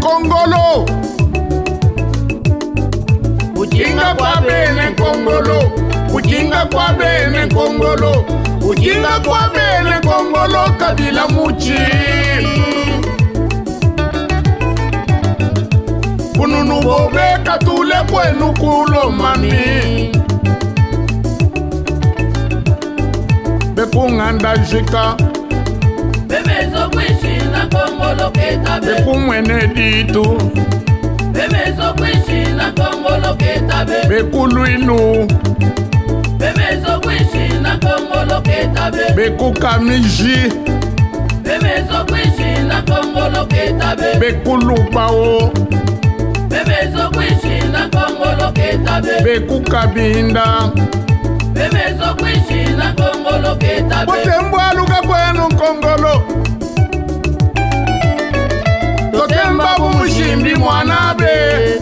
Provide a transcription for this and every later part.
Nkongolo. Ujinga kwa bene Nkongolo. Ujinga kwa bene Nkongolo. Ujinga kwa bene Nkongolo Kabila Muchi. Kununu bobe katule kwenu kulo mami. Bekunganda jika. Bemezo kwishi na Nkongolo ketabe. Bekumwene ditu. Bemezo kwishi na Nkongolo ketabe. Bekulwinu. Bemezo kwishi na Nkongolo ketabe. Bekukamiji. Bemezo kwishi na Nkongolo ketabe. Bekulubao. Bemezo kwishi na Nkongolo ketabe. Bekukabinda. Bemezo kwishi na Nkongolo ketabe. Botembo aluga kwenu Nkongolo. Totemba bumushimbi mwanabe.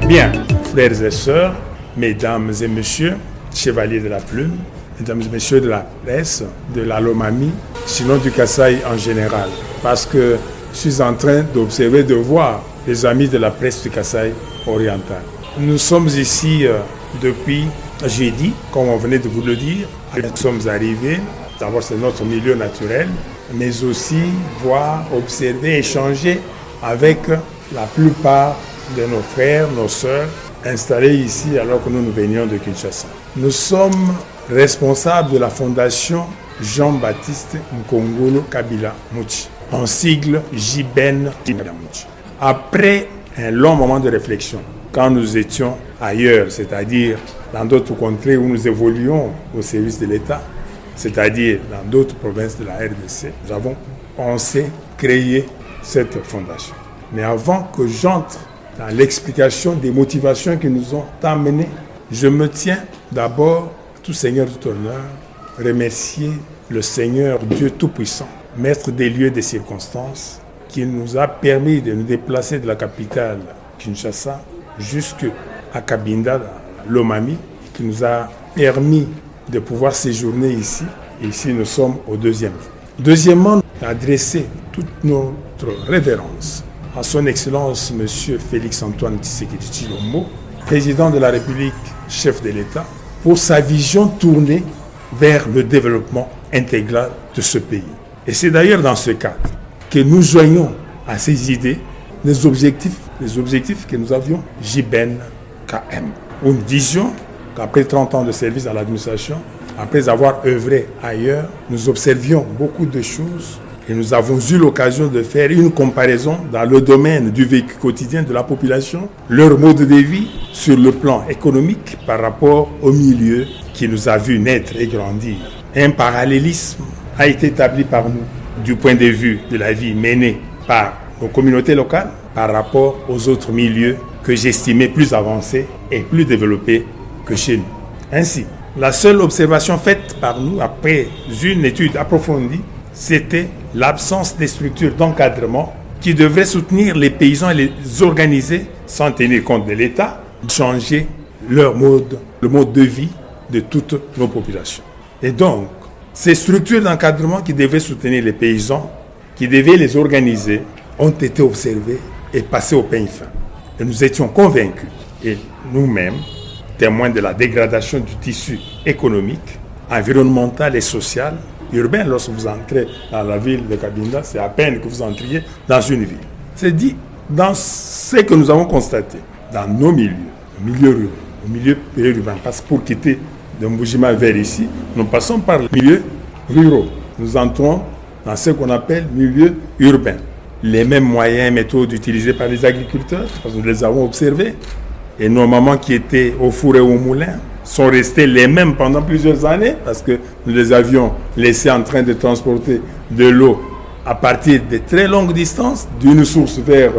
Bien, frères et sœurs, mesdames et messieurs, chevaliers de la plume, mesdames et messieurs de la presse, de la Lomami, sinon du Kasaï en général, parce que je suis en train d'observer, de voir les amis de la presse du Kasaï oriental. Nous sommes ici depuis jeudi, comme on venait de vous le dire. Nous sommes arrivés, d'abord c'est notre milieu naturel, mais aussi voir, observer, échanger avec la plupart de nos frères, nos sœurs, installés ici alors que nous venions de Kinshasa. Nous sommes responsables de la fondation Jean-Baptiste Nkongolo Kabila Muchi, en sigle JBEN Kabila Muchi. Après un long moment de réflexion, quand nous étions ailleurs, c'est-à-dire dans d'autres contrées où nous évoluions au service de l'État, c'est-à-dire dans d'autres provinces de la RDC, nous avons pensé créer cette fondation. Mais avant que j'entre dans l'explication des motivations qui nous ont amenés, je me tiens d'abord, tout Seigneur, tout honneur, remercier le Seigneur Dieu Tout-Puissant, maître des lieux et des circonstances, qui nous a permis de nous déplacer de la capitale Kinshasa jusqu'à Kabinda, Lomami, qui nous a permis de pouvoir séjourner ici. Et ici, nous sommes au deuxième jour. Deuxièmement, adresser toute notre révérence à son Excellence M. Félix-Antoine Tshisekedi Tshilombo, président de la République, chef de l'État, pour sa vision tournée vers le développement intégral de ce pays. Et c'est d'ailleurs dans ce cadre que nous joignons à ces idées les objectifs que nous avions JBEN KM. Nous disions qu'après 30 ans de service à l'administration, après avoir œuvré ailleurs, nous observions beaucoup de choses et nous avons eu l'occasion de faire une comparaison dans le domaine du vécu quotidien de la population, leur mode de vie sur le plan économique par rapport au milieu qui nous a vu naître et grandir. Un parallélisme a été établi par nous du point de vue de la vie menée par nos communautés locales par rapport aux autres milieux que j'estimais plus avancés et plus développés que chez nous. Ainsi, la seule observation faite par nous après une étude approfondie, c'était l'absence des structures d'encadrement qui devraient soutenir les paysans et les organiser sans tenir compte de l'État, changer le mode de vie de toutes nos populations. Et donc, ces structures d'encadrement qui devaient soutenir les paysans, qui devaient les organiser, ont été observées et passées au peigne fin. Et nous étions convaincus, et nous-mêmes, témoins de la dégradation du tissu économique, environnemental et social, urbain. Lorsque vous entrez dans la ville de Kabinda, c'est à peine que vous entriez dans une ville. C'est dit dans ce que nous avons constaté, dans nos milieux ruraux, au milieu périurbain, parce que pour quitter de Mboujima vers ici, nous passons par les milieux ruraux. Nous entrons dans ce qu'on appelle milieu urbain. Les mêmes moyens et méthodes utilisés par les agriculteurs, parce que nous les avons observés, et nos mamans qui étaient au four et au moulin sont restés les mêmes pendant plusieurs années, parce que nous les avions laissés en train de transporter de l'eau à partir de très longues distances, d'une source vers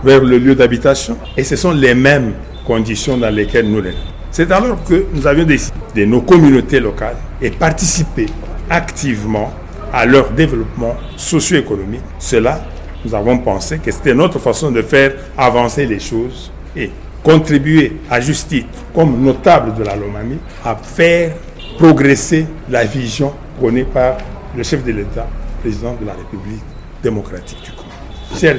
le lieu d'habitation. Et ce sont les mêmes conditions dans lesquelles nous les... C'est alors que nous avions décidé de nos communautés locales et participer activement à leur développement socio-économique. Cela, nous avons pensé que c'était notre façon de faire avancer les choses et contribuer à juste titre, comme notable de la Lomami, à faire progresser la vision prônée par le chef de l'État, président de la République démocratique du Congo. chers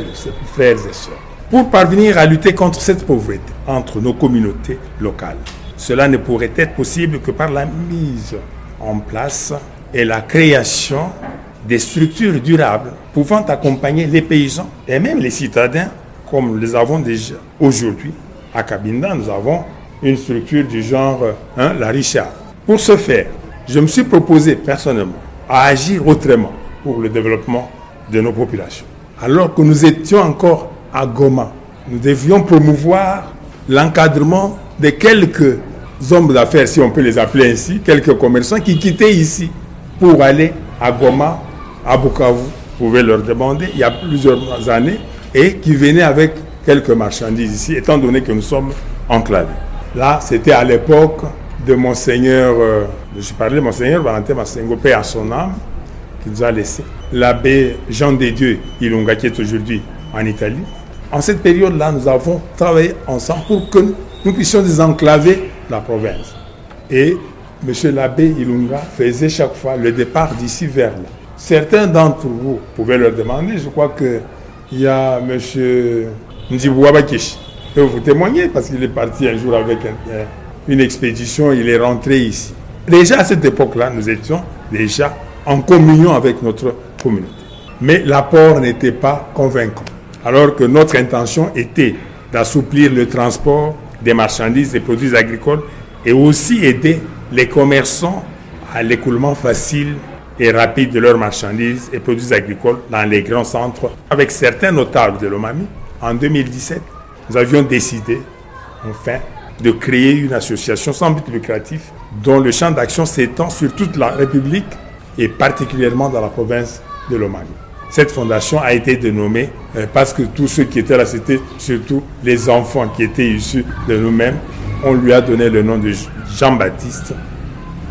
frères et sœurs, pour parvenir à lutter contre cette pauvreté entre nos communautés locales, cela ne pourrait être possible que par la mise en place et la création des structures durables pouvant accompagner les paysans et même les citadins comme nous les avons déjà aujourd'hui. À Cabinda, nous avons une structure du genre la Richard. Pour ce faire, je me suis proposé personnellement à agir autrement pour le développement de nos populations. Alors que nous étions encore à Goma, nous devions promouvoir l'encadrement de quelques hommes d'affaires, si on peut les appeler ainsi, quelques commerçants qui quittaient ici pour aller à Goma, à Bukavu, vous pouvez leur demander, il y a plusieurs années, et qui venaient avec quelques marchandises ici, étant donné que nous sommes enclavés. Là, c'était à l'époque de Monseigneur, je parlais de Monseigneur Valentin Massengo, paix à son âme, qui nous a laissé, l'abbé Jean de Dieu Ilunga, qui est aujourd'hui en Italie. En cette période-là, nous avons travaillé ensemble pour que nous puissions désenclaver la province. Et M. l'abbé Ilunga faisait chaque fois le départ d'ici vers là. Certains d'entre vous pouvaient leur demander, je crois qu'il y a M. Ndibouaba Kish. Je peux vous témoigner parce qu'il est parti un jour avec une expédition, il est rentré ici. Déjà à cette époque-là, nous étions déjà en communion avec notre communauté. Mais l'apport n'était pas convaincant. Alors que notre intention était d'assouplir le transport des marchandises, des produits agricoles et aussi aider les commerçants à l'écoulement facile et rapide de leurs marchandises et produits agricoles dans les grands centres. Avec certains notables de Lomami, en 2017, nous avions décidé, enfin, de créer une association sans but lucratif dont le champ d'action s'étend sur toute la République et particulièrement dans la province de Lomami. Cette fondation a été dénommée parce que tous ceux qui étaient là, c'était surtout les enfants qui étaient issus de nous-mêmes. On lui a donné le nom de Jean-Baptiste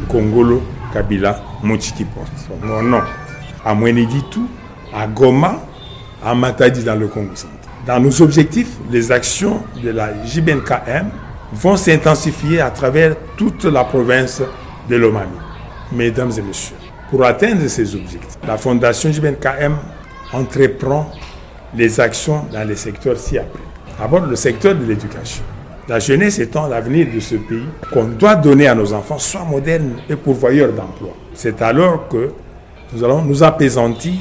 Kongolo Kabila Moutchikiport. Mon nom, à Mweneditu, à Goma, à Matadi dans le Congo central. Dans nos objectifs, les actions de la JBNKM vont s'intensifier à travers toute la province de Lomami. Mesdames et messieurs, pour atteindre ces objectifs, la Fondation JBNKM entreprend les actions dans les secteurs ci-après. D'abord, le secteur de l'éducation. La jeunesse étant l'avenir de ce pays, qu'on doit donner à nos enfants, soit modernes et pourvoyeurs d'emploi. C'est alors que nous allons nous apaisantir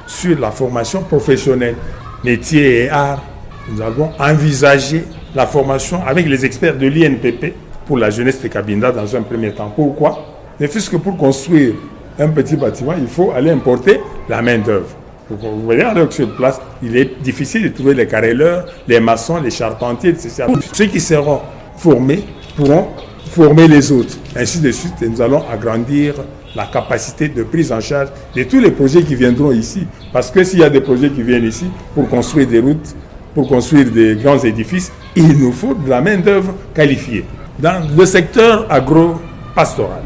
sur la formation professionnelle, métiers et arts. Nous allons envisager la formation avec les experts de l'INPP pour la jeunesse de Cabinda dans un premier temps. Pourquoi? Ne fût-ce que pour construire un petit bâtiment, il faut aller importer la main-d'œuvre. Vous voyez, alors que sur place, il est difficile de trouver les carreleurs, les maçons, les charpentiers, etc. Ceux qui seront formés pourront former les autres. Ainsi de suite, et nous allons agrandir la capacité de prise en charge de tous les projets qui viendront ici. Parce que s'il y a des projets qui viennent ici pour construire des routes, pour construire des grands édifices, il nous faut de la main-d'œuvre qualifiée. Dans le secteur agro-pastoral,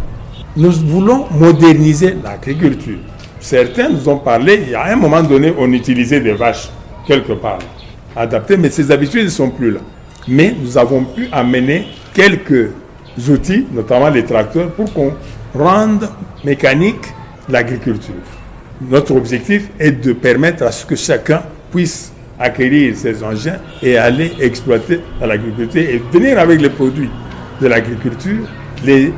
nous voulons moderniser l'agriculture. Certains nous ont parlé, il y a un moment donné, on utilisait des vaches quelque part, adaptées, mais ces habitudes ne sont plus là. Mais nous avons pu amener quelques outils, notamment les tracteurs, pour qu'on rende mécanique l'agriculture. Notre objectif est de permettre à ce que chacun puisse acquérir ces engins et aller exploiter dans l'agriculture et venir avec les produits de l'agriculture, les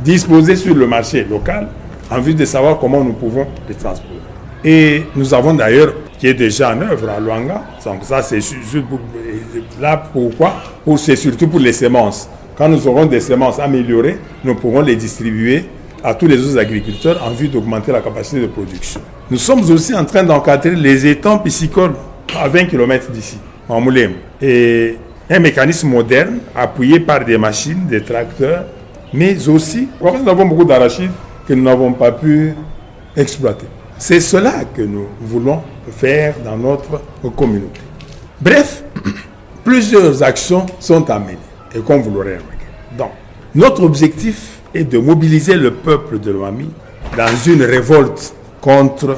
disposer sur le marché local en vue de savoir comment nous pouvons les transporter. Et nous avons d'ailleurs, qui est déjà en œuvre à Luanga, donc ça c'est là pourquoi? C'est surtout pour les semences. Quand nous aurons des semences améliorées, nous pourrons les distribuer à tous les autres agriculteurs en vue d'augmenter la capacité de production. Nous sommes aussi en train d'encadrer les étangs piscicoles à 20 km d'ici, en Moulem. Et un mécanisme moderne appuyé par des machines, des tracteurs, mais aussi, nous avons beaucoup d'arachides que nous n'avons pas pu exploiter. C'est cela que nous voulons faire dans notre communauté. Bref, plusieurs actions sont à mener, et comme vous l'aurez remarqué. Donc, notre objectif est de mobiliser le peuple de Lomami dans une révolte contre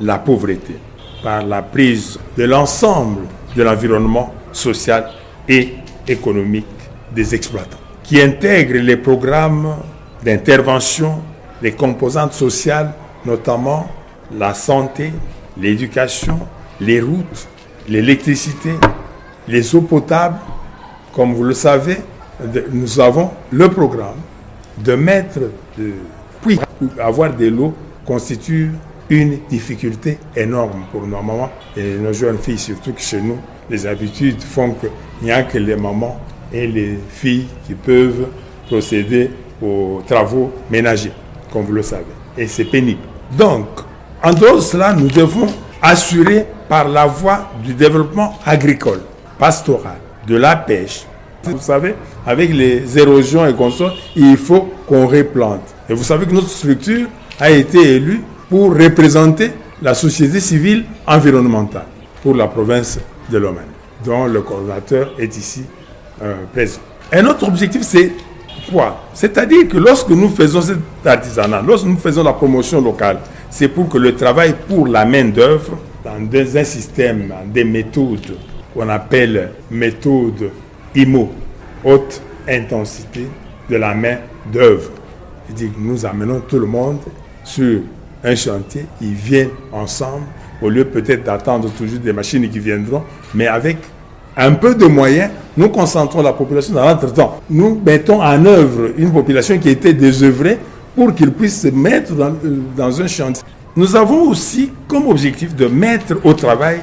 la pauvreté, par la prise de l'ensemble de l'environnement social et économique des exploitants, qui intègre les programmes d'intervention des composantes sociales, notamment la santé, l'éducation, les routes, l'électricité, les eaux potables. Comme vous le savez, nous avons le programme de mettre de puits. Avoir de l'eau constitue une difficulté énorme pour nos mamans et nos jeunes filles, surtout que chez nous, les habitudes font qu'il n'y a que les mamans et les filles qui peuvent procéder aux travaux ménagers, comme vous le savez. Et c'est pénible. Donc, en dehors de cela, nous devons assurer par la voie du développement agricole, pastoral, de la pêche. Vous savez, avec les érosions et consorts, il faut qu'on replante. Et vous savez que notre structure a été élue pour représenter la société civile environnementale pour la province de Lomami, dont le coordinateur est ici présent. Un autre objectif, c'est quoi? C'est-à-dire que lorsque nous faisons cet artisanat, lorsque nous faisons la promotion locale, c'est pour que le travail pour la main-d'œuvre, dans un système, des méthodes qu'on appelle méthode IMO, haute intensité de la main-d'œuvre. C'est-à-dire que nous amenons tout le monde sur un chantier, ils viennent ensemble, au lieu peut-être d'attendre toujours des machines qui viendront, mais avec un peu de moyens, nous concentrons la population dans l'entretemps. Nous mettons en œuvre une population qui était désœuvrée pour qu'ils puissent se mettre dans un chantier. Nous avons aussi comme objectif de mettre au travail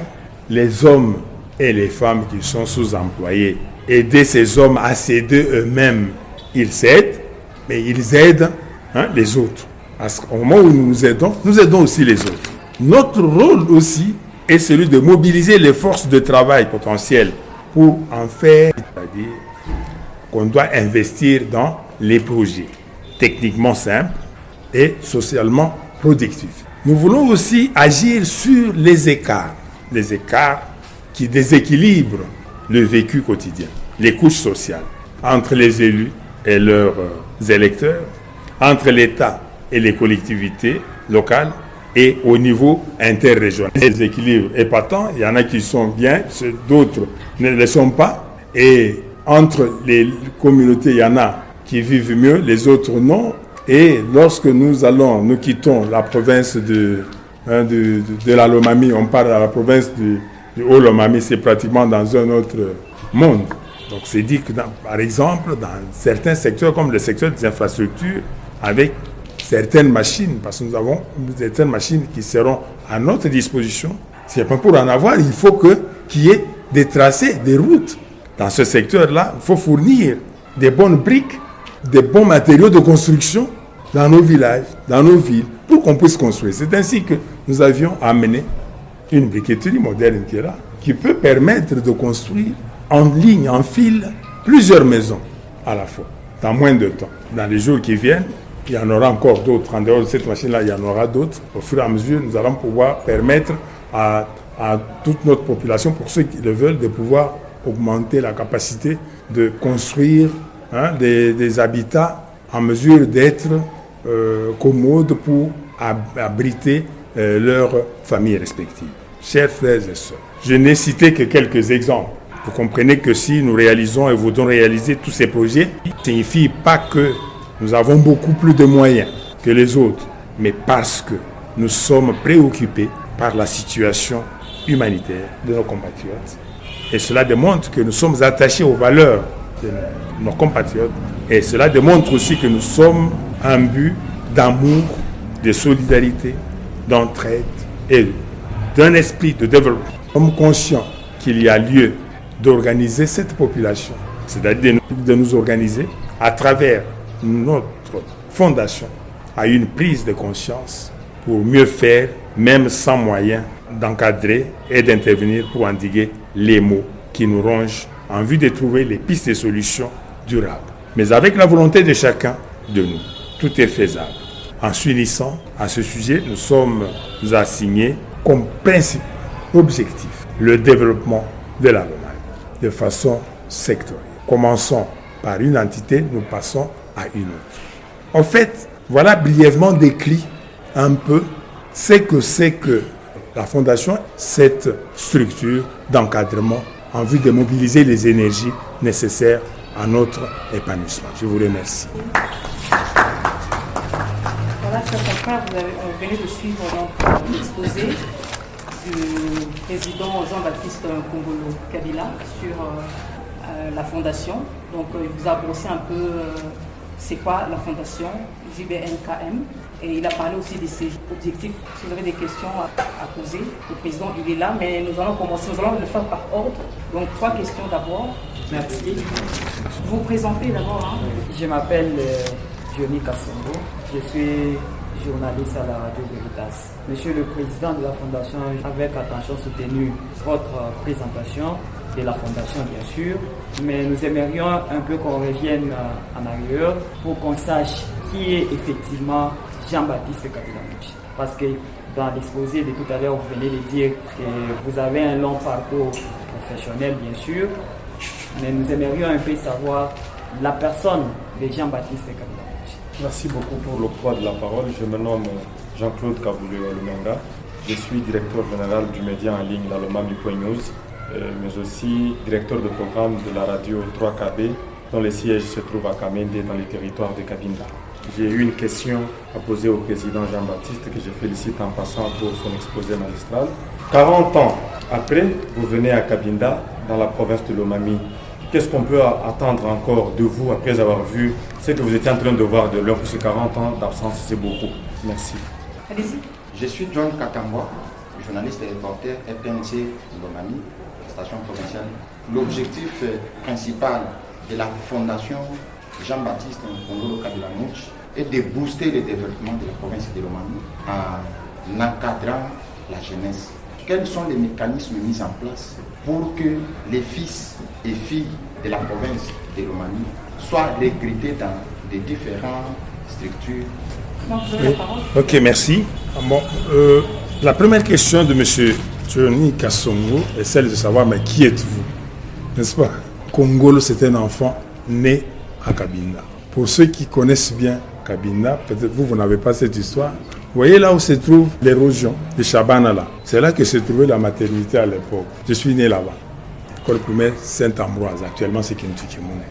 les hommes et les femmes qui sont sous-employés. Aider ces hommes à s'aider eux-mêmes. Ils s'aident, mais ils aident les autres. Au moment où nous aidons aussi les autres. Notre rôle aussi est celui de mobiliser les forces de travail potentielles pour en faire, c'est-à-dire qu'on doit investir dans les projets techniquement simples et socialement productifs. Nous voulons aussi agir sur les écarts qui déséquilibrent le vécu quotidien, les couches sociales, entre les élus et leurs électeurs, entre l'État et les collectivités locales et au niveau interrégional. Les équilibres épatants, il y en a qui sont bien, d'autres ne le sont pas. Et entre les communautés, il y en a qui vivent mieux, les autres non. Et lorsque nous quittons la province de la Lomami, on part à la province du Haut-Lomami, c'est pratiquement dans un autre monde. Donc c'est dit que par exemple, dans certains secteurs comme le secteur des infrastructures, avec certaines machines, parce que nous avons certaines machines qui seront à notre disposition. C'est pas pour en avoir, il faut qu'il y ait des tracés, des routes. Dans ce secteur-là, il faut fournir des bonnes briques, des bons matériaux de construction dans nos villages, dans nos villes, pour qu'on puisse construire. C'est ainsi que nous avions amené une briqueterie moderne qui est là, qui peut permettre de construire en ligne, en fil, plusieurs maisons à la fois, dans moins de temps. Dans les jours qui viennent, il y en aura encore d'autres. En dehors de cette machine-là, il y en aura d'autres. Au fur et à mesure, nous allons pouvoir permettre à toute notre population, pour ceux qui le veulent, de pouvoir augmenter la capacité de construire des habitats en mesure d'être commodes pour abriter leurs familles respectives. Chers frères et sœurs, je n'ai cité que quelques exemples. Vous comprenez que si nous réalisons et voulons réaliser tous ces projets, ça ne signifie pas que nous avons beaucoup plus de moyens que les autres, mais parce que nous sommes préoccupés par la situation humanitaire de nos compatriotes. Et cela démontre que nous sommes attachés aux valeurs de nos compatriotes. Et cela démontre aussi que nous sommes imbus d'amour, de solidarité, d'entraide et d'un esprit de développement. Nous sommes conscients qu'il y a lieu d'organiser cette population, c'est-à-dire de nous organiser à travers notre fondation à une prise de conscience pour mieux faire, même sans moyen d'encadrer et d'intervenir pour endiguer les maux qui nous rongent en vue de trouver les pistes de solutions durables. Mais avec la volonté de chacun de nous, tout est faisable. En s'unissant à ce sujet, nous sommes assignés comme principal objectif le développement de la Lomami de façon sectorielle. Commençons par une entité, nous passons à une autre. En fait, voilà brièvement décrit un peu ce que c'est que la Fondation, cette structure d'encadrement en vue de mobiliser les énergies nécessaires à notre épanouissement. Je vous remercie. Voilà, chers confrères, on venait de suivre l'exposé du président Jean-Baptiste Nkongolo Kabila sur la fondation. Donc il vous a brossé un peu c'est quoi la fondation JBNKM et il a parlé aussi de ses objectifs. Si vous avez des questions à poser, le président il est là, mais nous allons commencer, nous allons le faire par ordre. Donc 3 questions d'abord. Merci. Vous présentez d'abord. Hein. Je m'appelle Johnny Kassongo, je suis journaliste à la Radio Veritas. Monsieur le Président de la Fondation, avec attention soutenu votre présentation de la Fondation bien sûr, mais nous aimerions un peu qu'on revienne en arrière pour qu'on sache qui est effectivement Jean-Baptiste Kabila Mouchi. Parce que dans l'exposé de tout à l'heure, vous venez de dire que vous avez un long parcours professionnel bien sûr, mais nous aimerions un peu savoir la personne de Jean-Baptiste Kabila Mouchi. Merci beaucoup pour l'octroi de la parole. Je me nomme Jean-Claude Kaboulé Olumenga. Je suis directeur général du média en ligne Lalomami.news, mais aussi directeur de programme de la radio 3KB, dont le siège se trouve à Kamende, dans les territoires de Cabinda. J'ai eu une question à poser au président Jean-Baptiste, que je félicite en passant pour son exposé magistral. 40 ans après, vous venez à Cabinda, dans la province de Lomami. Qu'est-ce qu'on peut attendre encore de vous après avoir vu ce que vous étiez en train de voir de l'heure, parce que 40 ans d'absence, c'est beaucoup. Merci. Allez-y. Je suis John Katangwa, journaliste et reporter FNC Lomami, station provinciale. L'objectif principal de la fondation Jean-Baptiste Nkongolo Kabila Mouchi est de booster le développement de la province de Lomami en encadrant la jeunesse. Quels sont les mécanismes mis en place pour que les fils et filles de la province de Lomami soient recrutés dans des différentes structures? Oui. Ok, merci. Bon, la première question de M. Johnny Kassongo est celle de savoir, mais qui êtes-vous? N'est-ce pas? Nkongolo, c'est un enfant né à Cabinda. Pour ceux qui connaissent bien Cabinda, peut-être vous n'avez pas cette histoire. Vous voyez là où se trouve l'érosion de Chabana là. C'est là que se trouvait la maternité à l'époque. Je suis né là-bas. École primaire Saint-Ambroise, actuellement c'est Kintukimoune.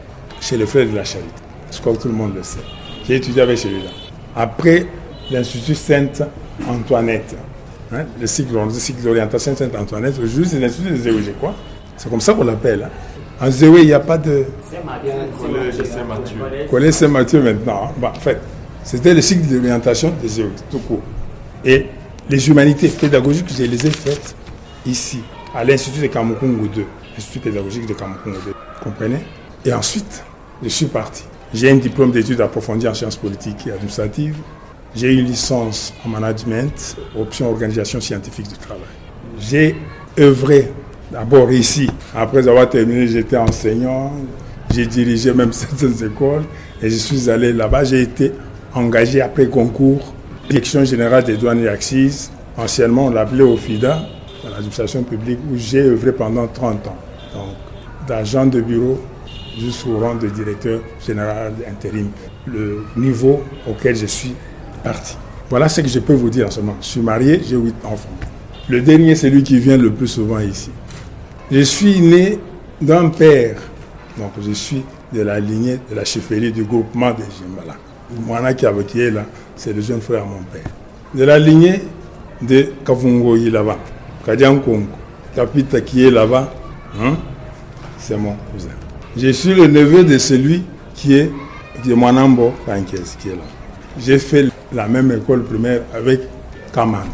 Chez le frère de la Charité. Je crois que tout le monde le sait. J'ai étudié avec celui-là. Après, l'Institut Sainte-Antoinette. Hein, le cycle d'orientation Sainte-Antoinette. Aujourd'hui, c'est l'Institut de Zéoué, je crois. C'est comme ça qu'on l'appelle. Hein. En Zéoué, il n'y a pas de... Collège Saint-Mathieu. Collège Saint-Mathieu maintenant. Bah, en fait, c'était le cycle d'orientation de Zéoué, tout court. Et les humanités pédagogiques, je les ai faites ici, à l'Institut de Kamukungu 2. L'Institut pédagogique de Kamukungu 2. Vous comprenez? Et ensuite, je suis parti. J'ai un diplôme d'études approfondies en sciences politiques et administratives. J'ai une licence en management, option organisation scientifique du travail. J'ai œuvré d'abord ici. Après avoir terminé, j'étais enseignant. J'ai dirigé même certaines écoles. Et je suis allé là-bas. J'ai été engagé après concours. Direction générale des douanes et accises. Anciennement, on l'appelait OFIDA, dans l'administration publique, où j'ai œuvré pendant 30 ans. Donc, d'agent de bureau jusqu'au rang de directeur général intérim, le niveau auquel je suis parti. Voilà ce que je peux vous dire en ce moment. Je suis marié, j'ai 8 enfants. Le dernier, c'est lui qui vient le plus souvent ici. Je suis né d'un père, donc je suis de la lignée de la chefferie du groupement des Jimbala. Moana qui est là, c'est le jeune frère à mon père. De la lignée de Kavungoyi là-bas, Kadian Kongo, Kapita qui est là-bas, hein, c'est mon cousin. Je suis le neveu de celui qui est Mwanambo Kankes qui est là. J'ai fait la même école primaire avec Kamanda.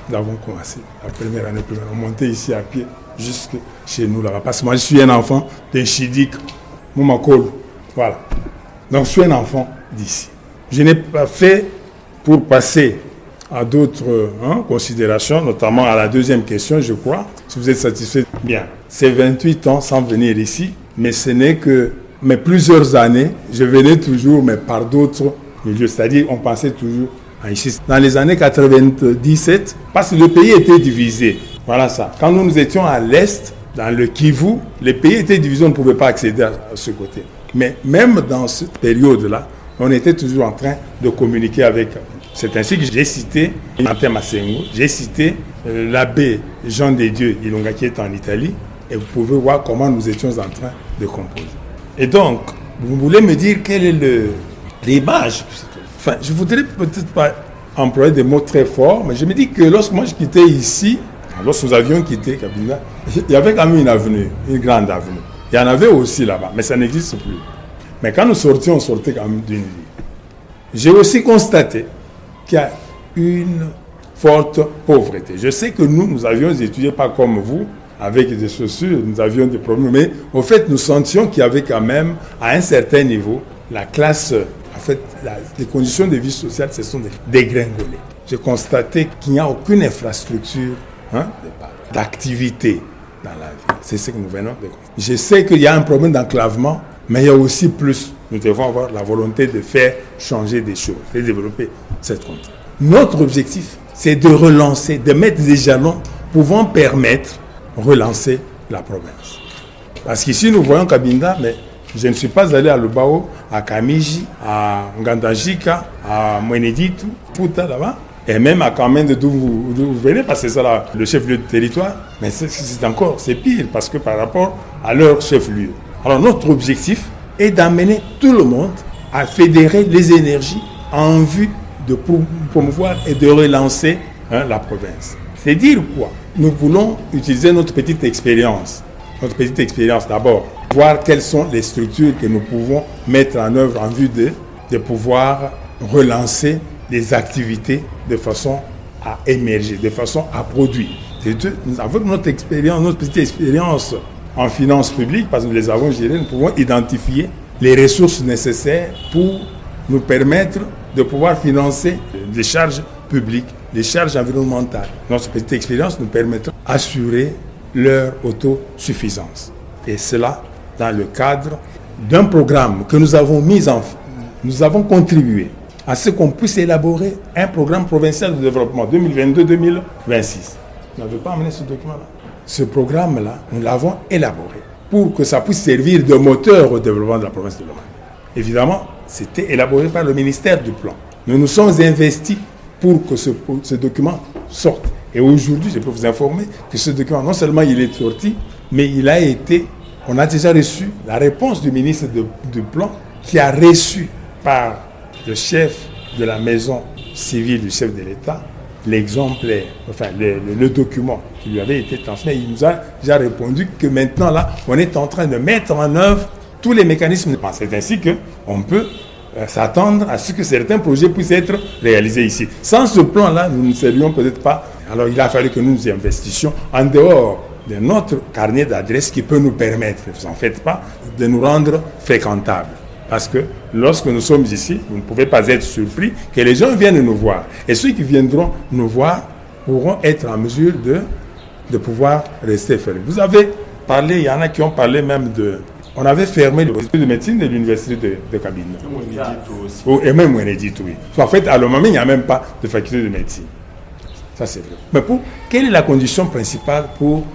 Nous avons commencé la première année primaire. On montait ici à pied jusque chez nous là-bas. Parce que moi je suis un enfant d'un Chidik, Moumakol. Voilà. Donc je suis un enfant d'ici. Je n'ai pas fait pour passer à d'autres considérations, notamment à la deuxième question, je crois. Si vous êtes satisfait, bien. C'est 28 ans sans venir ici. Mais ce n'est que mais plusieurs années, je venais toujours, mais par d'autres milieux. C'est-à-dire, on pensait toujours à ici. Dans les années 97, parce que le pays était divisé. Voilà ça. Quand nous étions à l'Est, dans le Kivu, les pays étaient divisés, on ne pouvait pas accéder à ce côté. Mais même dans cette période-là, on était toujours en train de communiquer avec. C'est ainsi que j'ai cité Martin Massengo, j'ai cité l'abbé Jean de Dieu Ilonga qui est en Italie. Et vous pouvez voir comment nous étions en train de composer. Et donc, vous voulez me dire quelle est l'image? Enfin, je voudrais peut-être pas employer des mots très forts, mais je me dis que lorsque moi je quittais ici, Lorsque nous avions quitté Cabinda, il y avait quand même une avenue, une grande avenue. Il y en avait aussi là-bas, mais ça n'existe plus. Mais quand nous sortions, on sortait quand même d'une ville. J'ai aussi constaté qu'il y a une forte pauvreté. Je sais que nous avions étudié pas comme vous, avec des chaussures, nous avions des problèmes, mais au fait, nous sentions qu'il y avait quand même, à un certain niveau, la classe, en fait, les conditions de vie sociale se sont dégringolées. J'ai constaté qu'il n'y a aucune infrastructure d'activité dans la ville. C'est ce que nous venons de constater. Je sais qu'il y a un problème d'enclavement, mais il y a aussi plus. Nous devons avoir la volonté de faire changer des choses, de développer cette contrée. Notre objectif, c'est de relancer, de mettre des jalons pouvant permettre de relancer la province. Parce qu'ici, nous voyons Cabinda, mais je ne suis pas allé à Lubao, à Kamiji, à Ngandajika, à Mweneditu, Puta là-bas, et même à Kamende d'où vous venez, parce que c'est ça là, le chef-lieu de territoire. Mais c'est pire, parce que par rapport à leur chef-lieu. Alors notre objectif est d'amener tout le monde à fédérer les énergies en vue de promouvoir et de relancer la province. C'est dire quoi? Nous voulons utiliser notre petite expérience. Notre petite expérience d'abord, voir quelles sont les structures que nous pouvons mettre en œuvre en vue de pouvoir relancer les activités de façon à émerger, de façon à produire. Avec notre expérience, notre petite expérience en finances publiques, parce que nous les avons gérées, nous pouvons identifier les ressources nécessaires pour nous permettre de pouvoir financer les charges publiques, les charges environnementales. Notre petite expérience nous permettra d'assurer leur autosuffisance. Et cela dans le cadre d'un programme que nous avons nous avons contribué à ce qu'on puisse élaborer un programme provincial de développement 2022-2026. Vous n'avez pas amené ce document-là? Ce programme-là, nous l'avons élaboré pour que ça puisse servir de moteur au développement de la province de Lomami. Évidemment, c'était élaboré par le ministère du Plan. Nous nous sommes investis pour que ce document sorte. Et aujourd'hui, je peux vous informer que ce document, non seulement il est sorti, mais on a déjà reçu la réponse du ministre du Plan, qui a reçu par le chef de la maison civile du chef de l'État l'exemplaire, enfin le document qui lui avait été transmis. Il nous a déjà répondu que maintenant, là, on est en train de mettre en œuvre tous les mécanismes. C'est ainsi qu'on peut s'attendre à ce que certains projets puissent être réalisés ici. Sans ce plan-là, nous ne serions peut-être pas. Alors, il a fallu que nous nous investissions en dehors de notre carnet d'adresses qui peut nous permettre, ne vous en faites pas, de nous rendre fréquentables. Parce que lorsque nous sommes ici, vous ne pouvez pas être surpris que les gens viennent nous voir. Et ceux qui viendront nous voir pourront être en mesure de pouvoir rester fermés. Vous avez parlé, il y en a qui ont parlé même de... On avait fermé l'université de médecine de l'université de Cabinda. Et même Mweneditu, oui. En fait, à Lomami, il n'y a même pas de faculté de médecine. Ça, c'est vrai. Mais quelle est la condition principale pour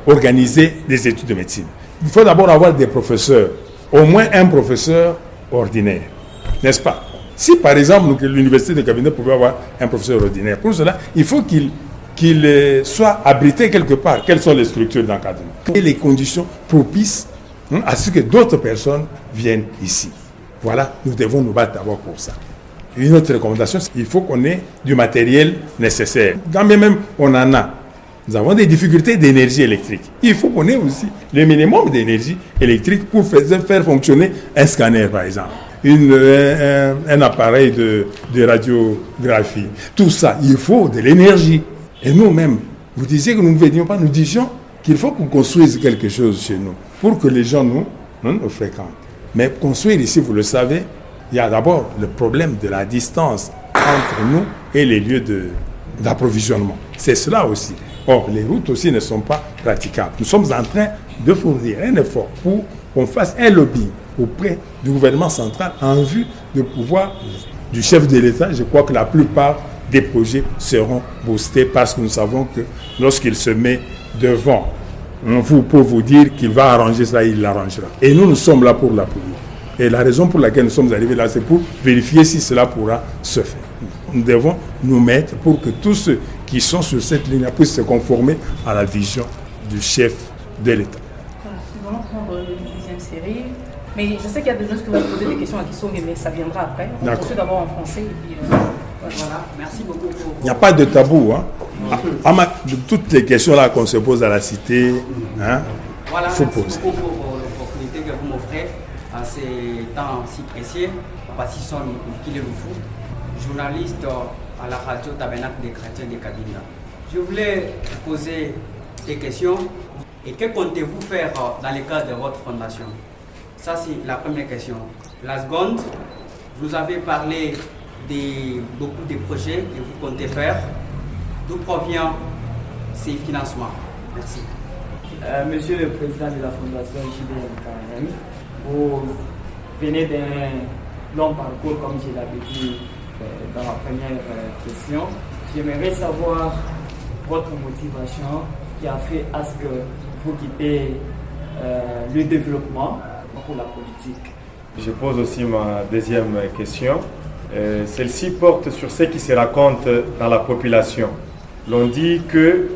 organiser des études de médecine? Il faut d'abord avoir des professeurs, au moins un professeur ordinaire, n'est-ce pas? Si par exemple l'université de Cabinda pouvait avoir un professeur ordinaire, pour cela, il faut qu'il soit abrité quelque part. Quelles sont les structures d'encadrement? Et les conditions propices à ce que d'autres personnes viennent ici. Voilà, nous devons nous battre d'abord pour ça. Une autre recommandation, il faut qu'on ait du matériel nécessaire. Quand bien même on en a, nous avons des difficultés d'énergie électrique. Il faut qu'on ait aussi le minimum d'énergie électrique pour faire fonctionner un scanner, par exemple. Un appareil de radiographie. Tout ça, il faut de l'énergie. Et nous-mêmes, vous disiez que nous ne venions pas, nous disions qu'il faut qu'on construise quelque chose chez nous pour que les gens nous fréquentent. Mais construire ici, vous le savez, il y a d'abord le problème de la distance entre nous et les lieux d'approvisionnement. C'est cela aussi. Or, les routes aussi ne sont pas praticables. Nous sommes en train de fournir un effort pour qu'on fasse un lobbying auprès du gouvernement central en vue de pouvoir, du chef de l'État. Je crois que la plupart des projets seront boostés parce que nous savons que lorsqu'il se met devant pour vous dire qu'il va arranger ça, il l'arrangera. Et nous sommes là pour l'appuyer. Et la raison pour laquelle nous sommes arrivés là, c'est pour vérifier si cela pourra se faire. Nous devons nous mettre pour que tous ceux qui sont sur cette ligne puissent se conformer à la vision du chef de l'État. Voilà, nous allons prendre une deuxième série. Mais je sais qu'il y a des gens qui vont poser des questions à Kisonge, mais ça viendra après. On va poursuivre d'abord en français. Et puis, voilà, merci beaucoup. Il n'y a pas de tabou. Hein? De toutes les questions là qu'on se pose à la cité, hein, voilà, faut merci poser. beaucoup pour l'opportunité que vous m'offrez à ces temps si précieux. Baptisson Kileloufou, journaliste à la radio Tabernacle des Chrétiens de Kabila. Je voulais vous poser des questions. Et que comptez-vous faire dans le cadre de votre fondation? Ça, c'est la première question. La seconde, vous avez parlé de beaucoup de projets que vous comptez faire. D'où provient ces financements? Merci. Monsieur le Président de la Fondation JBNKM, vous venez d'un long parcours, comme je l'avais dit dans la première question. J'aimerais savoir votre motivation qui a fait à ce que vous quittez le développement pour la politique. Je pose aussi ma deuxième question. Celle-ci porte sur ce qui se raconte dans la population. L'on dit que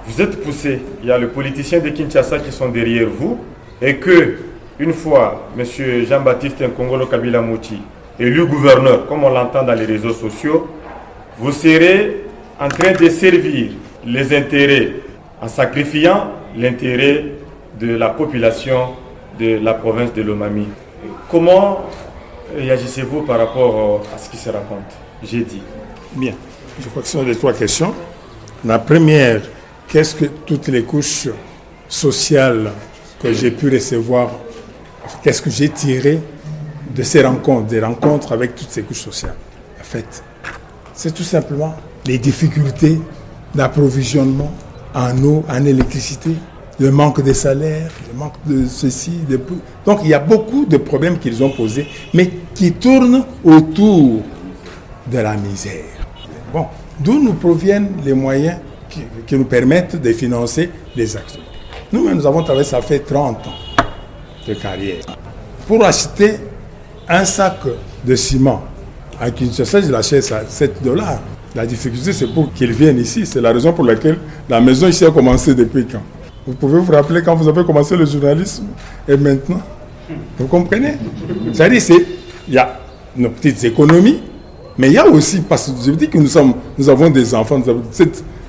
vous êtes poussé, il y a les politiciens de Kinshasa qui sont derrière vous, et que, une fois M. Jean-Baptiste Nkongolo Kabila Mouti élu gouverneur, comme on l'entend dans les réseaux sociaux, vous serez en train de servir les intérêts en sacrifiant l'intérêt de la population de la province de Lomami. Comment réagissez-vous par rapport à ce qui se raconte? J'ai dit. Bien, je crois que ce sont les trois questions. La première, qu'est-ce que toutes les couches sociales que j'ai pu recevoir, qu'est-ce que j'ai tiré de ces rencontres, des rencontres avec toutes ces couches sociales? En fait, c'est tout simplement les difficultés d'approvisionnement en eau, en électricité, le manque de salaire, le manque de ceci, de... Donc il y a beaucoup de problèmes qu'ils ont posés, mais qui tournent autour de la misère. Bon, d'où nous proviennent les moyens qui nous permettent de financer les actions. Nous-mêmes, nous avons travaillé, ça fait 30 ans de carrière. Pour acheter un sac de ciment à Kinshasa, je l'achète à $7. La difficulté, c'est pour qu'ils viennent ici. C'est la raison pour laquelle la maison ici a commencé depuis quand? Vous pouvez vous rappeler quand vous avez commencé le journalisme et maintenant? Vous comprenez? C'est-à-dire, il y a nos petites économies, mais il y a aussi, parce que je vous dis que nous avons des enfants,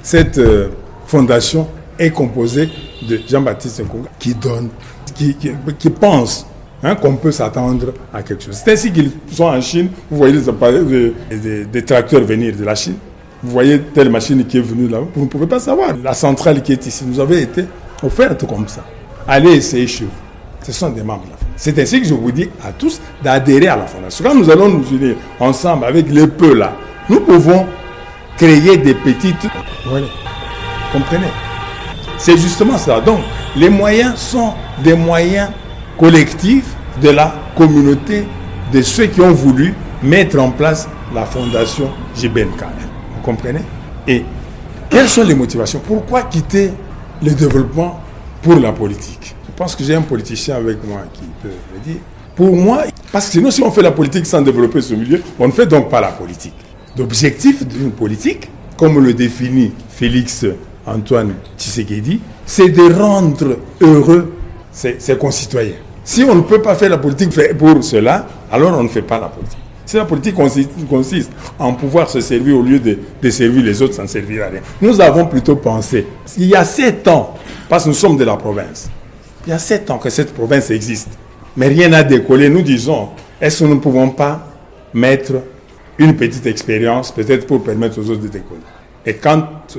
cette fondation est composée de Jean-Baptiste Nkonga qui donne, qui pense qu'on peut s'attendre à quelque chose. C'est ainsi qu'ils sont en Chine, vous voyez les appareils, des tracteurs venir de la Chine, vous voyez telle machine qui est venue là, vous ne pouvez pas savoir. La centrale qui est ici nous avait été offerte comme ça. Allez essayer chez vous. Ce sont des membres de la Fondation. C'est ainsi que je vous dis à tous d'adhérer à la Fondation. Quand nous allons nous unir ensemble avec les peu là, nous pouvons créer des petites... Voilà. Comprenez? C'est justement ça. Donc, les moyens sont des moyens collectifs de la communauté, de ceux qui ont voulu mettre en place la Fondation JBNKM. Vous comprenez? Et quelles sont les motivations? Pourquoi quitter le développement pour la politique? Je pense que j'ai un politicien avec moi qui peut le dire. Pour moi, parce que sinon, si on fait la politique sans développer ce milieu, on ne fait donc pas la politique. L'objectif d'une politique, comme le définit Félix Antoine Tshisekedi, c'est de rendre heureux ses concitoyens. Si on ne peut pas faire la politique pour cela, alors on ne fait pas la politique. Si la politique consiste en pouvoir se servir au lieu de servir les autres, ça ne servira à rien. Nous avons plutôt pensé, il y a 7 ans, parce que nous sommes de la province, il y a 7 ans que cette province existe, mais rien n'a décollé. Nous disons, est-ce que nous ne pouvons pas mettre une petite expérience, peut-être pour permettre aux autres de décoller? Et quand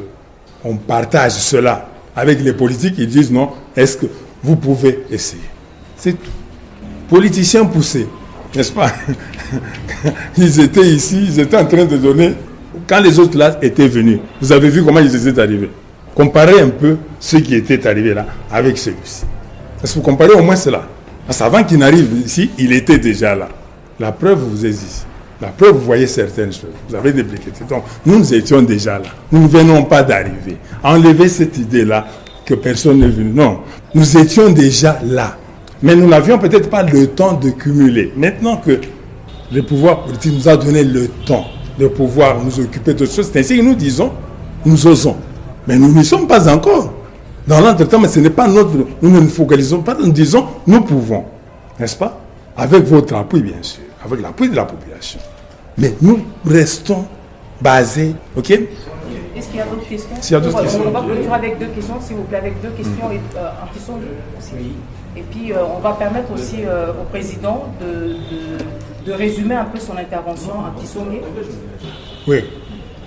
on partage cela avec les politiques, ils disent non, est-ce que vous pouvez essayer? C'est tout. Politiciens poussés, n'est-ce pas? Ils étaient ici, ils étaient en train de donner, quand les autres là étaient venus, vous avez vu comment ils étaient arrivés. Comparez un peu ceux qui étaient arrivés là avec celui-ci. Est-ce que vous comparez au moins cela? Parce qu'avant qu'il n'arrive ici, il était déjà là. La preuve vous est ici. La preuve, vous voyez certaines choses. Vous avez des briquettes. Donc, nous étions déjà là. Nous ne venons pas d'arriver. Enlevez cette idée-là que personne n'est venu. Non, nous étions déjà là. Mais nous n'avions peut-être pas le temps de cumuler. Maintenant que le pouvoir politique nous a donné le temps de pouvoir nous occuper de choses, c'est ainsi que nous disons, nous osons. Mais nous n'y sommes pas encore. Dans l'entretemps, mais ce n'est pas notre... Nous ne nous focalisons pas, nous disons, nous pouvons. N'est-ce pas? Avec votre appui, bien sûr. Avec l'appui de la population. Mais nous restons basés, ok? Et Est-ce qu'il y a d'autres questions? S'il y a d'autres questions. On va clôturer avec 2 questions, s'il vous plaît, avec 2 questions en question aussi. Oui. Et puis, on va permettre aussi au président de résumer un peu son intervention en Kisongé. Oui.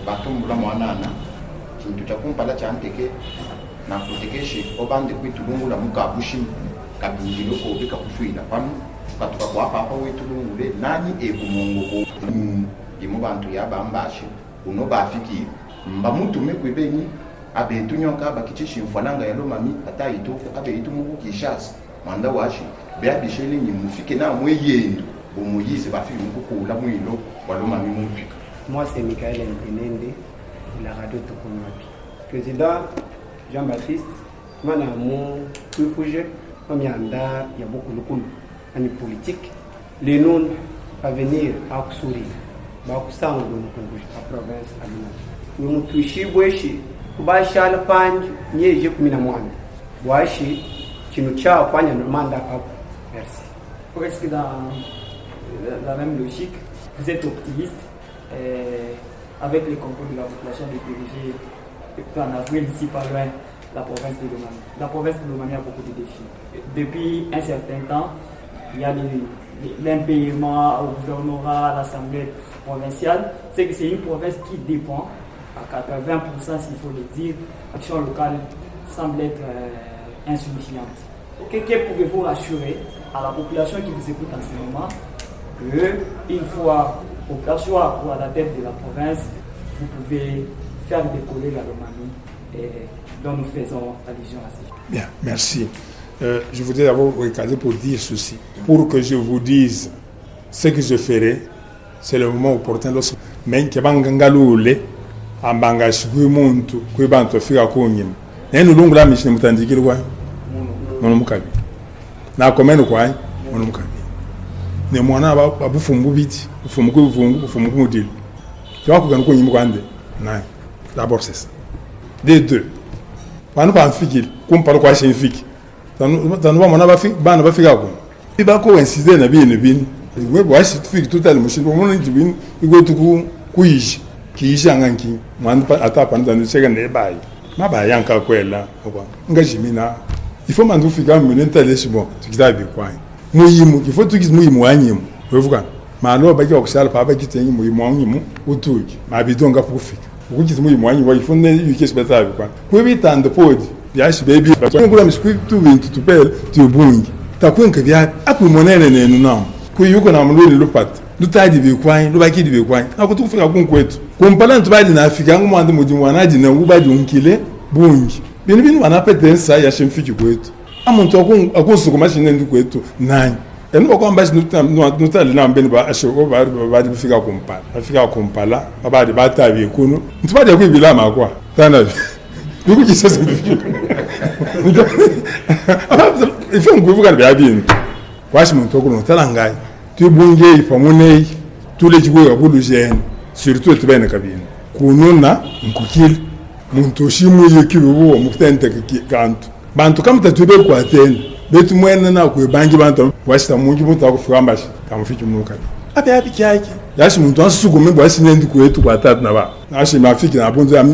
Batumbula mwanana kintu chakumpala chanteke na kutekeshe obande kwitulungula mukabushi kabindilo ko bika kufuila pano katuka kwa papa wetulungule nani ekumongo ko dimu bantu yabambashe uno bafiki mba mutu mekwebeni abentu nyonka bakichishi mfalanga yalo mami ataito abeito muku kishasa manda washi bya bishele ni mufike na mweyendo umuyize bafiki mukukula mwilo walo mami mufika. Moi, c'est Michael Mpenende de la radio Tokomapi. Président Jean-Baptiste, moi, dans mon projet, il y a beaucoup de politique. Les noms à venir à Oksuri, à Oksang, la province à Luna. Nous touchons, nous avons fait le pan, nous avons fait le pan. Nous avons fait le pan, nous avons merci. Presque dans la même logique, vous êtes optimiste. Avec les concours de la population de diriger en avril d'ici pas loin la province de Lomami. La province de Lomami a beaucoup de défis. Depuis un certain temps, il y a l'impayement au gouvernorat, à l'Assemblée provinciale. C'est que c'est une province qui dépend à 80%, s'il faut le dire. L'action locale semble être insuffisante. Que pouvez-vous rassurer à la population qui vous écoute en ce moment qu'une fois au perchoir ou à la tête de la province, vous pouvez faire décoller la Lomami dont nous faisons allusion à ça. Bien, merci. Je voudrais d'abord recadrer pour dire ceci. Pour que je vous dise ce que je ferai, c'est le moment opportun lorsque men ke bangangalule ambanga shikwe muntu kwe bantu fika kunyima. Nenu lungu la mishine mutandikiri kwa mono mukabi. Na komeno kwa mono mukabi. Ne mwana abufumbu biti, ufumbu mudili. Tu vas kugana kunyima kwande. Non. D'abord c'est ça. Des deux. Pano pa mfiki, kumpalo kwa shinfiki. Tanu ba mwana bafiki, bana bafika ko. Iba ko insister na bini bini. We bo ashi tufiki total machine, mo nti bini, igo tuku kuyishi. Kiyishi anganki, mwana ata pa ndandu cheka ne bayi. Maba yanka kwela, okwa. Ngajimina. Il faut mandu fika munenta leshi bon, tukitabi kwa. Muyimu, il faut tukiz muyimu wanyimu. Wevuka. Malo baki okushala pa baki tenyi muyimu wanyimu utuki. Mabidonga kufika. Ukukiz muyimu wanyimu wa ifune yukesi betabi kwa. Kwebitanda podi. Yashi baby. Ngula mshiku tu bintu tupele tubungi. Takwenke bya akumonene nenu nam. Kuyuko na mluli lupata. Lutadi bikwai, lubaki bikwai. Nakutufika kunkwetu. Kumpala ntubadi na Afrika ngumwande mudimu wanaji na ubadi unkile bungi. Bini wanapete nsa ya shimfiki kwetu. Amuntu akunsuku mashine ndi kwetu nani. Enu bako ambashi nutali na mbeni ba ashoko badi bifika kumpala. Bafika kumpala, babadi batabi ekunu. Ntubadi yakwibila makwa. Tana. Biku kisese ndifiki. Ife ngwivuka byabini. Kwashi muntu okuno talangai. Tubunge ifamunei. Tule chikwe kabulu jene. Surtout etubene kabini. Kununa nkukili. Muntu shimu yekiruwo mukutente kantu. Bantu kama tatube kwa tena. Betu mwene na kwe bangi bantu washita mungi muntu akufika mbashi tamufiki munuka. Api kyaki. Yashi muntu ansuku mbe washi nendi kwetu kwa tatu na ba. Yashi mafiki na bonzo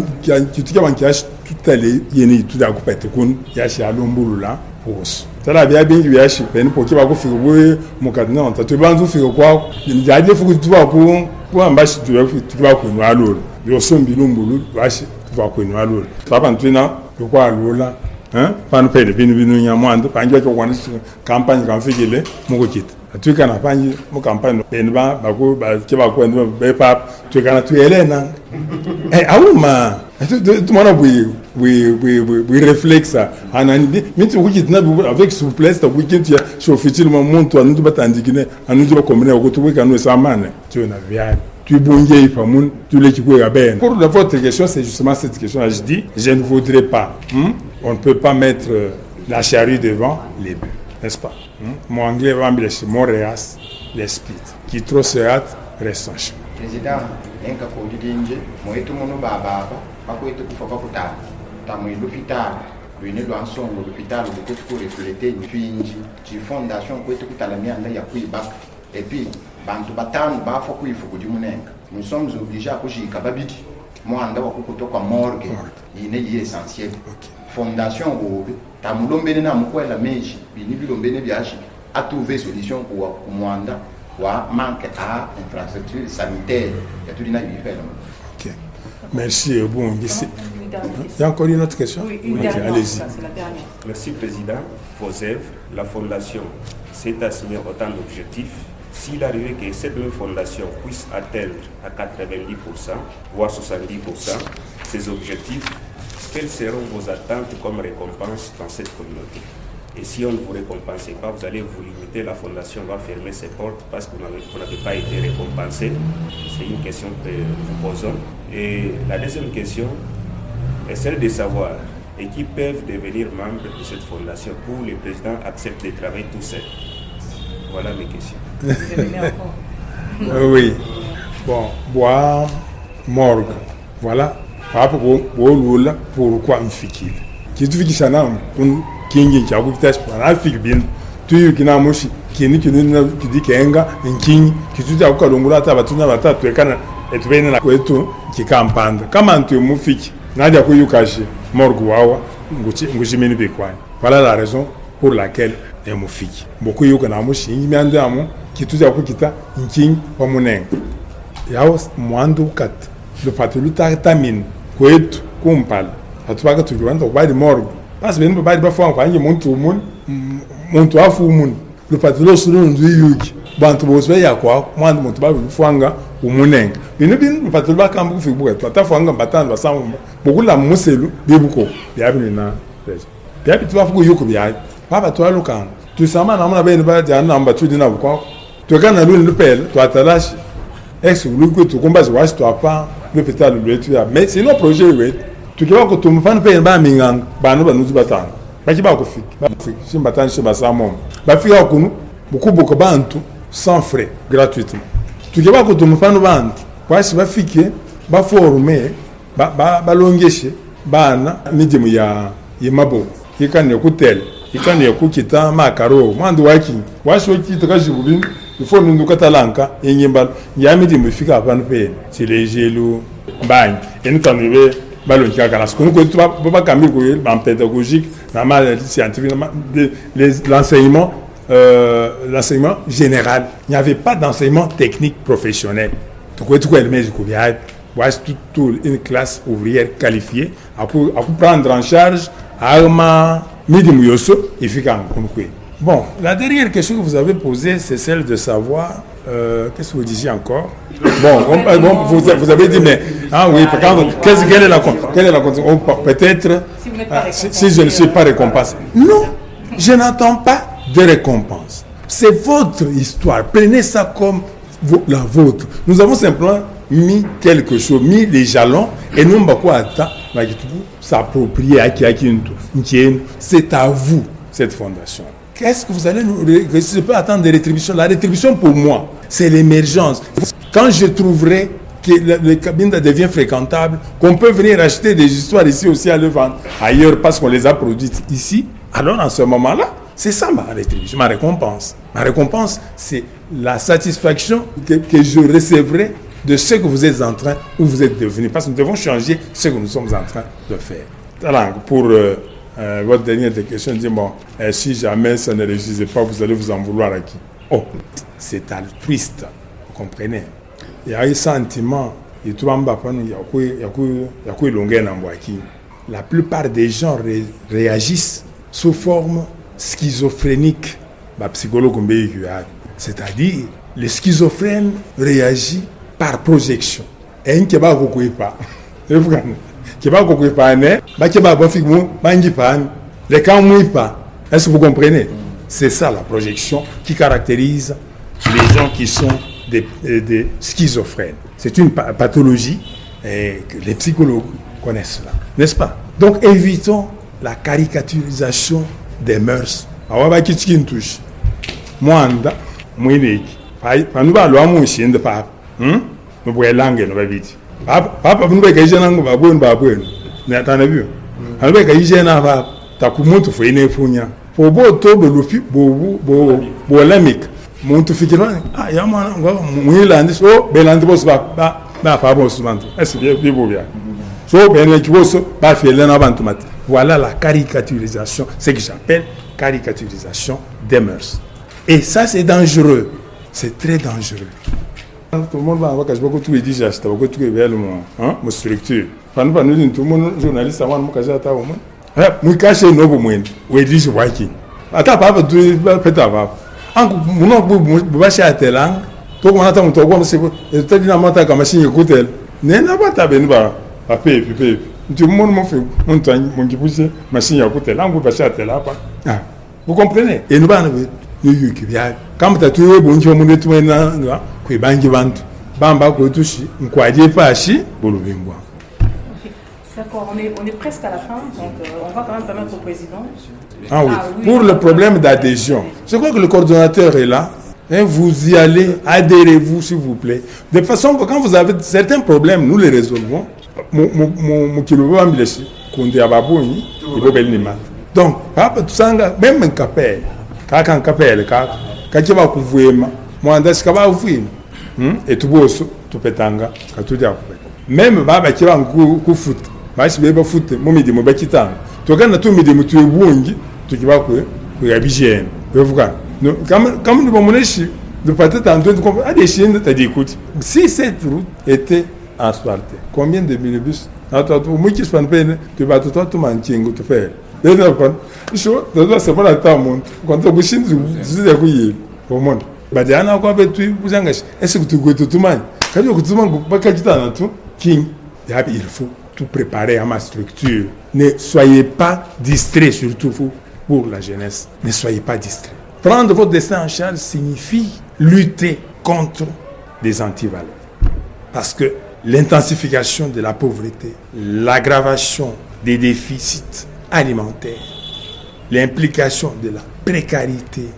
kituka banki yashi tutale yeni tuda kupete kun yashi alombulula poso. Tala bya bingi yashi peni poki bakufika bwe mukadina ntatu bantu fika kwa njaje fuku tuba ku ambashi tuba ku nwalolo. Yosombi lumbulu washi tuba ku nwalolo. Papa ntwina kwa lola. Pano pele binu nyamwando panji wacho kwana kampanye kamfikile mukukita atwikana panji mu kampanye benba bako bakeba kwenda bepa twikana tuyelena awuma tumana we réflexe anani miti ukukita na avec souplesse ta ukukita chauffeur mu muntu anu batandikine anu ba commune ukutubika no samane tu na via tu bonge ifamun tu le chikwe ben. Pour votre question, c'est justement cette question là, je dis je ne voudrais pas on ne peut pas mettre la charrue devant les bœufs, n'est-ce pas? Mon anglais va me laisser mon réas, l'esprit. Qui trop se hâte, reste en chemin. Président, enka kodi dinje, moetu mono baba, bako etu kufa kutana. Tamu l'hôpital, lui do ansongo l'hôpital de côté pour refléter twinji, ci fondation ko etu kutalamia nda ya kuibaka. Et puis bantu batanu bafo kuifu kudimunenga. Nous sommes obligés à kushika babidi. mwanda wa kukutoka morgue ine yi essentiel fondation obe tamulombene na mukwela meji bini bilombene byashi a trouver solution pour mwanda wa manque à infrastructure sanitaire et tout dina yifela. OK. Merci. Bon, ici. Il y a encore une autre question? Oui, allez-y. C'est la dernière. Merci, Président. VOSEV, la Fondation s'est assignée autant d'objectifs. S'il arrivait que cette même fondation puisse atteindre à 90%, voire 70% ces objectifs, quelles seront vos attentes comme récompense dans cette communauté? Et si on ne vous récompense pas, vous allez vous limiter, la fondation va fermer ses portes parce que vous n'avez pas été récompensé. C'est une question que nous posons. Et la deuxième question est celle de savoir et qui peuvent devenir membres de cette fondation pour le président accepte de travailler tout seul. Voilà mes questions. Oui. Bon, boire, morgue. Voilà. Pourquoi une fille? Qui tu fais ça pour kingi qui a beaucoup de temps, la fille bien. Tu qui n'a mochi, qui dit qu'enga, un king, qui tu as encore l'ongula, tu vas tout na bata, tu es cana, et tu viens na kwetu, qui campande. Comment tu me fais? Nadia Koyu Kashi, morgue wawa, ngujimini bekwani. Voilà la raison pour laquelle elle me fait. Beaucoup de gens qui m'ont dit que tout à coup kita inking wa muneng. Yao mwando kat. Le patelu tamine kwetu kumpal. Atubaka tujuanda kwa di morgue. Parce que nous ba di ba fwa kwa ngi muntu afu mun. Le patelu sulu ndu yuki. Bantu boswe ya kwa mwando muntu ba fwanga umuneng. Bino bin le patelu ba kambu fibuka. Tata fwanga batanda basamu. Bokula muselu bibuko. Biabini na. Biabi tuba fuku yuko biabi. Papa toi lokan tu sama na mona bene ba ja na mba tu dina ko to kana lu le pel to atalashi ex lu ko to komba je wash to apa le pétale le tu mais c'est nos projets oui tu kiwa ko to mfano pe ba mingang ba no ba nuzu batanga ba ki ba ko fik ba fik simba tan shi ba samo ba fika ko nu bukubu ko bantu sans frais gratuitement tu kiwa ko to mfano bantu kwa shi ba fike ba former ba longeshe bana midimu ya yemabo ikane kutel ikane yakukita makaro mwandu waki washo kitaka jibulin ifo nundu katalanka yenyimba yamidi mufika apanu pe silejelu bany enutanibe balonka kana skunu ko tuba baba kambil ko en pédagogique na mal scientifique l'enseignement l'enseignement général il n'y avait pas d'enseignement technique professionnel donc tout elle met ko biya was toute une classe ouvrière qualifiée à prendre en charge arma Midim Yoso, il fait quand même. Bon, la dernière question que vous avez posée, c'est celle de savoir, qu'est-ce que vous disiez encore? Bon, vous avez dit, mais, ah oui, quelle est la condition? Peut-être, si je ne suis pas récompensé. Non, je n'attends pas de récompense. C'est votre histoire. Prenez ça comme la vôtre. Nous avons simplement mis quelque chose, mis les jalons, et nous, s'approprier à c'est à vous cette fondation. Qu'est-ce que vous allez nous... Je peux attendre des rétributions. La rétribution pour moi, c'est l'émergence. Quand je trouverai que le cabinet devient fréquentable, qu'on peut venir acheter des histoires ici aussi à le vendre ailleurs parce qu'on les a produites ici, alors en ce moment-là, c'est ça ma rétribution, ma récompense. Ma récompense, c'est la satisfaction que je recevrai de ce que vous êtes en train ou vous êtes devenu. Parce que nous devons changer ce que nous sommes en train de faire. Alors, pour votre dernière question, dis bon, si jamais ça ne réussissait pas, vous allez vous en vouloir à qui? Oh, c'est altruiste, vous comprenez? Il y a un sentiment, la plupart des gens réagissent sous forme schizophrénique. C'est-à-dire, le schizophrène réagit par projection. Et il n'y a pas est-ce que vous comprenez? C'est ça la projection qui caractérise les gens qui sont des schizophrènes. C'est une pathologie que les psychologues connaissent là, n'est-ce pas? Donc évitons la caricaturisation des mœurs. Mwanda, mwineki. Panuba lo amushi ende papa. No bwelange no babiti. Papa panuba kaijana ngo babwenu. Na tanabiyo. Panuba kaijana papa takumutu fo ine funya. Pobo tobe lufi bo lamik. Muntu fikira ya mwana ngo mwilandi so belandi boss ba ba pa bon souvent est-ce bien bien so ben qui bosso ba fait l'un avant tout matin. Voilà la caricaturisation, ce que j'appelle caricaturisation des mœurs. Et ça c'est dangereux, c'est très dangereux. Tout le monde va avoir beaucoup de trucs déjà, c'est beaucoup de trucs vers mon structure. Pendant nous tout le monde journaliste avant moi que j'attends au moins. Moi caché no pour moi, ou dit je vois qui. Attends pas tout peut avoir. En mon on va chez Atelang, tout on attend tout comme c'est peut-être une amata comme machine écoute. N'est pas ta ben ba papier. Tout le monde m'a fait mon temps mon qui pousse machine écoute là on va chez Atelang pas. Ah, vous comprenez? Et nous va nous quand tu as tout bon tu mon tout maintenant que bangi bantu bamba ko tushi nkwaje pashi bolobimwa. D'accord, on est presque à la fin, donc on va quand même permettre au président. Ah oui, pour le problème d'adhésion, je crois que le coordonnateur est là. Hein, vous y allez, adhérez-vous s'il vous plaît. De façon que quand vous avez certains problèmes, nous les résolvons. Mon kilo va me laisser. Konde ababoni, il faut belle nima. Donc, tout ça, même un capel, quand un capel, quand tu vas couvrir, moi, on a va ouvrir. Et tout beau, tout pétanga, quand tout dit après. Même baba qui va en coup foot. Bah, si vous foot, mon midi, mon bakitan. Tu regardes tout midi, tu es bon, tu vas quoi, tu es habillé. Vous voyez, comme nous avons dit, le peut-être en train de comprendre, ah, des chiens, tu as dit, écoute, si cette route était asphaltée, combien de minibus, moi qui suis en peine, tu vas tout mentir, tu fais. C'est pas la temps, quand tu as bouché, tu dis, au monde. Bah, il y a encore tu vous engagez. Est-ce que tu goûtes tout le monde? Quand tu goûtes tout le monde, il faut tout préparer à ma structure. Ne soyez pas distraits, surtout vous, pour la jeunesse. Ne soyez pas distraits. Prendre votre destin en charge signifie lutter contre des antivaleurs. Parce que l'intensification de la pauvreté, l'aggravation des déficits alimentaires, l'implication de la précarité,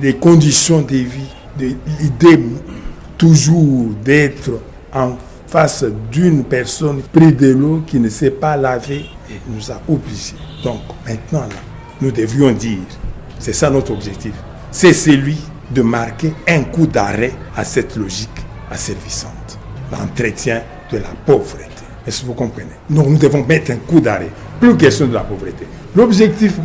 des conditions de vie, l'idée toujours d'être en face d'une personne près de l'eau qui ne sait pas laver, et nous a obligés. Donc maintenant, là, nous devions dire, c'est ça notre objectif, c'est celui de marquer un coup d'arrêt à cette logique asservissante, l'entretien de la pauvreté. Est-ce que vous comprenez? Donc nous devons mettre un coup d'arrêt, plus question de la pauvreté. L'objectif,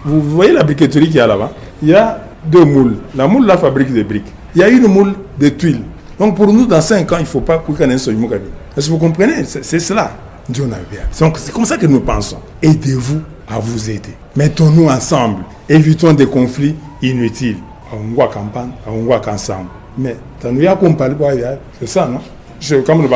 vous voyez la briqueterie qu'il y a là-bas, il y a deux moules. La moule, la fabrique des briques. Il y a une moule de tuiles. Donc pour nous, dans 5 ans, il ne faut pas qu'on ait un seul moukabi. Est-ce que vous comprenez? C'est cela. Donc c'est comme ça que nous pensons. Aidez-vous à vous aider. Mettons-nous ensemble. Évitons des conflits inutiles. On voit campagne, on voit qu'ensemble. Mais c'est ça, non? Comme le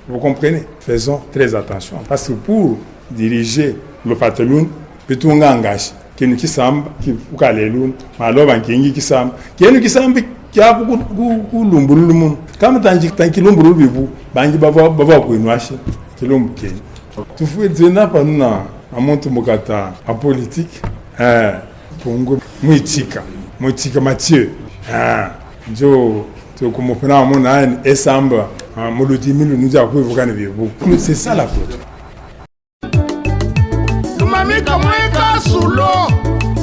vous comprenez? Faisons très attention. Parce que pour diriger le patron, plutôt on engage. Qui nous qui semble, qui vous calez l'un, alors qui semble, qui semble qui a beaucoup l'ombre le monde. Comme tant qu'il l'ombre le vous, bangi bava pour une vache, qui l'ombre qui. Tu fais dire n'a pas nous à monter mokata en politique. Pongo muitika Mathieu. Jo tu comme prend mon âne et samba, molodi mille nous a pour vous gagner vous. C'est ça la faute. Mika mweka sulo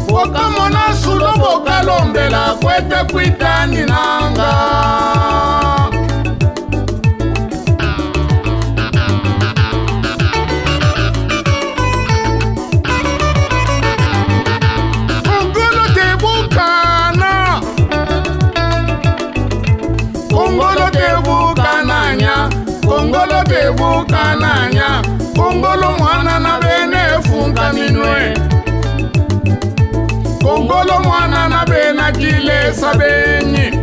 Woka mona sulo boka lombela Kwete kuitani nanga Kongolo te bukana Kongolo te bukananya Kongolo te bukananya Kongolo mwana na bene funga minwe Kongolo mwana na bena kile sabenyi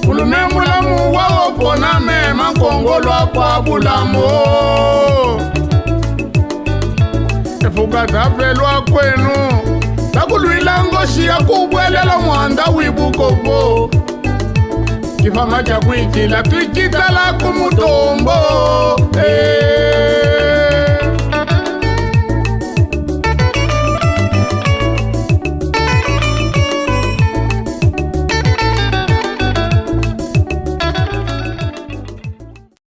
Ulume mulamu wa opona mema Kongolo kwa bulamo Efuga zavelwa kwenu Takuluila ngoshi ya kubwelela mwanda wibukovo Kifama cha kuichila tuichitala kumutombo